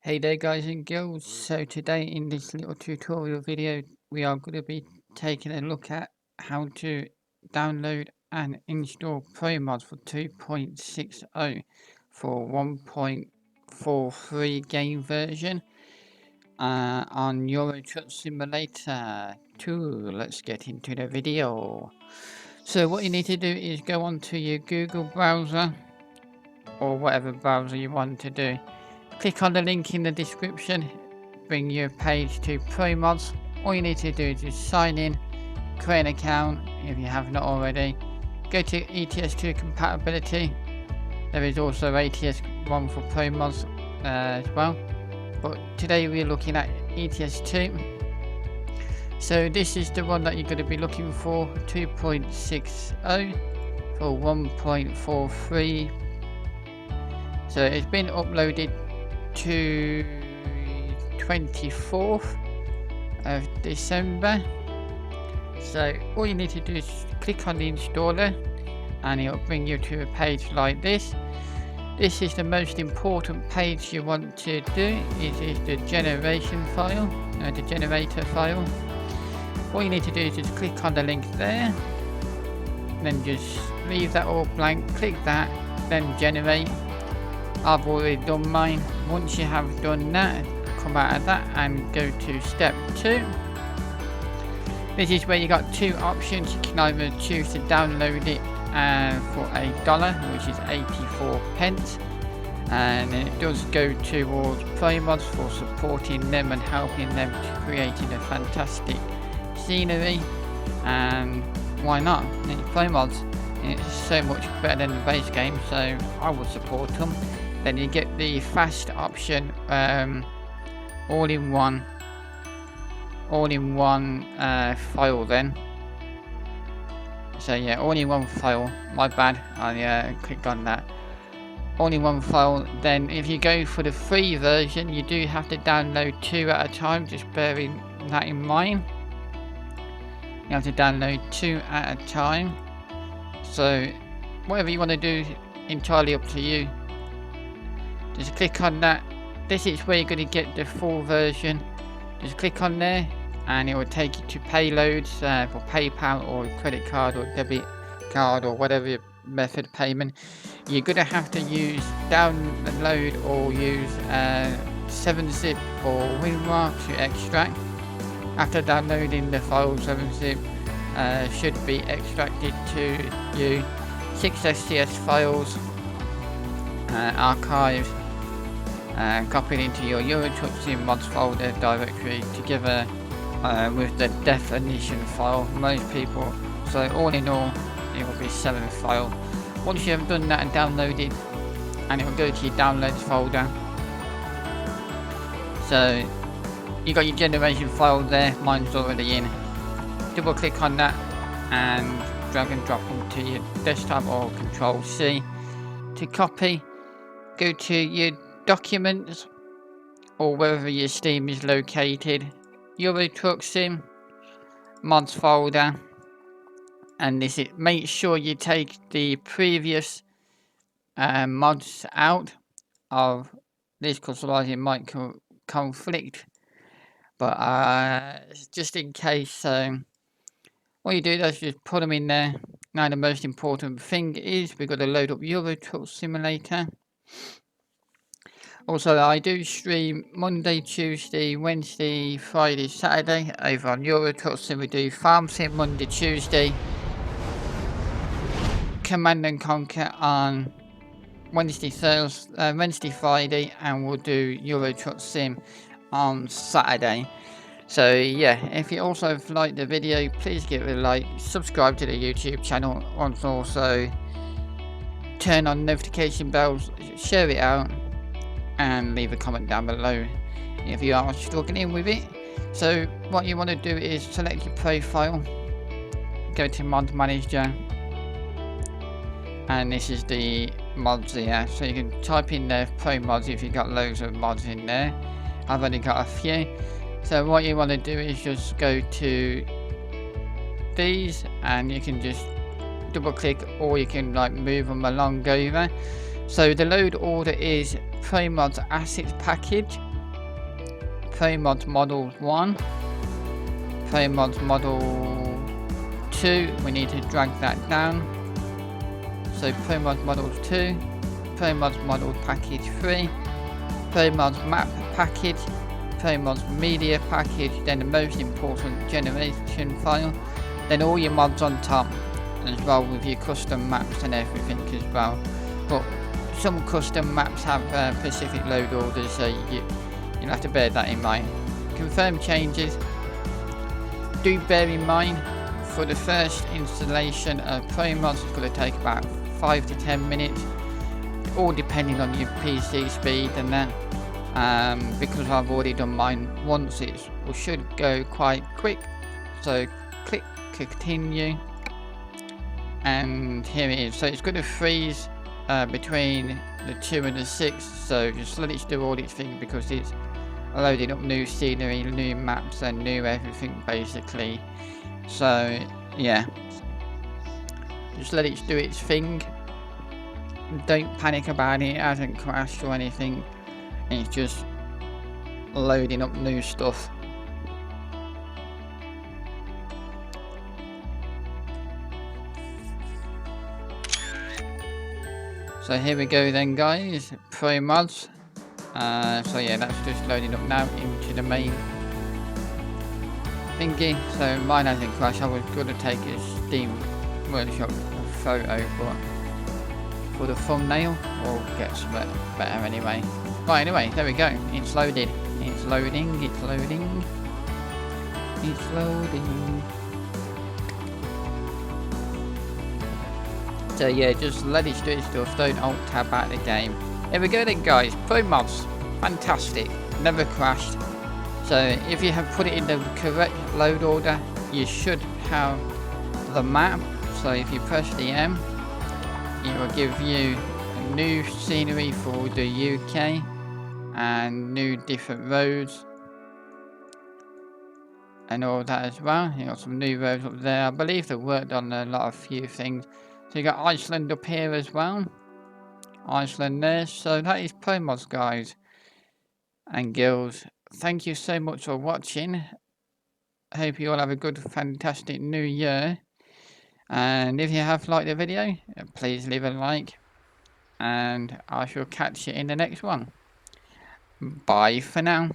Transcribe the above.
Hey there guys and girls, so today in this little tutorial video we are going to be taking a look at how to download and install Pro mods for 2.60 for 1.43 game version on Euro Truck Simulator 2. Let's get into the video. So what you need to do is go onto your Google browser or whatever browser you want to do. Click on the link in the description, bring your page to Pro mods. All you need to do is just sign in, create an account if you have not already. Go to ETS2 compatibility. There is also ATS1 for Pro mods as well. But today we're looking at ETS2. So this is the one that you're going to be looking for, 2.60 for 1.43. So it's been uploaded to 24th of December. So all you need to do is click on the installer and it'll bring you to a page like this. This is the most important page you want to do. It is the generation file, the generator file. All you need to do is just click on the link there, then just leave that all blank, click that, then generate. I've already done mine. Once you have done that, come out of that and go to step 2. This is where you got two options. You can either choose to download it for $1, which is 84 pence, and it does go towards Pro mods for supporting them and helping them to creating a fantastic scenery. And why not? Pro mods, it's so much better than the base game, so I would support them. Then you get the fast option, all in one file then. So yeah, all in one file, my bad, I clicked on that. All in one file. Then if you go for the free version, you do have to download 2 at a time, just bearing that in mind. You have to download 2 at a time. So whatever you want to do, entirely up to you. Just click on that. This is where you're going to get the full version. Just click on there and it will take you to payloads for PayPal or credit card or debit card or whatever method of payment. You're going to have to download or use 7-zip or WinRAR to extract. After downloading the file, 7-zip should be extracted to you. 6 SCS files, archives, copied into your Euro Truck Sim mods folder directory together with the definition file. Most people, so all in all, it will be 7 files. Once you have done that and downloaded, and it will go to your downloads folder. So you got your generation file there. Mine's already in. Double click on that and drag and drop them to your desktop or Control C to copy. Go to your documents or wherever your Steam is located, Euro Truck Sim mods folder, and this is, make sure you take the previous mods out of this because otherwise it might conflict, but just in case, what you do is just put them in there. Now the most important thing is we've got to load up Euro Truck Simulator. Also, I do stream Monday, Tuesday, Wednesday, Friday, Saturday over on Euro Truck Sim. We do Farm Sim Monday, Tuesday, Command and Conquer on Wednesday, Friday, and we'll do Euro Truck Sim on Saturday. So yeah, if you also like the video, please give it a like, subscribe to the YouTube channel, and also turn on notification bells, share it out, and leave a comment down below if you are struggling with it. So what you want to do is select your profile, go to mod manager, and this is the mods here. So you can type in there Pro mods if you've got loads of mods in there. I've only got a few. So what you want to do is just go to these and you can just double click, or you can like move them along over. So the load order is Pro mods assets package. ProMods Model 1, ProMods Model 2, we need to drag that down. So ProMods Model 2, ProMods Model Package 3, ProMods Map Package, ProMods Media Package, then the most important generation file, then all your mods on top as well with your custom maps and everything as well. But some custom maps have specific load orders, so you'll have to bear that in mind. Confirm changes. Do bear in mind, for the first installation of ProMods, it's going to take about 5 to 10 minutes, all depending on your PC speed and that. Because I've already done mine once, it should go quite quick. So click continue, and here it is. So it's going to freeze between the 2 and the 6, so just let it do all its things because it's loading up new scenery, new maps and new everything basically. So yeah, just let it do its thing. Don't panic about it, it hasn't crashed or anything, it's just loading up new stuff. So here we go then guys, ProMods. So yeah, that's just loading up now into the main thingy. So mine hasn't crashed. I was going to take a Steam Workshop photo, but for the thumbnail, we'll get some better anyway. Right, anyway, there we go. It's loaded. It's loading. It's loading. It's loading. So yeah, just let it do its stuff. Don't alt tab out the game. Here we go then guys. ProMods. Fantastic. Never crashed. So if you have put it in the correct load order, you should have the map. So if you press the M, it will give you a new scenery for the UK and new different roads and all that as well. You got some new roads up there. I believe they worked on a few things. So you got Iceland up here as well. Iceland there. So that is ProMods guys and girls. Thank you so much for watching. I hope you all have a good fantastic new year. And if you have liked the video, please leave a like. And I shall catch you in the next one. Bye for now.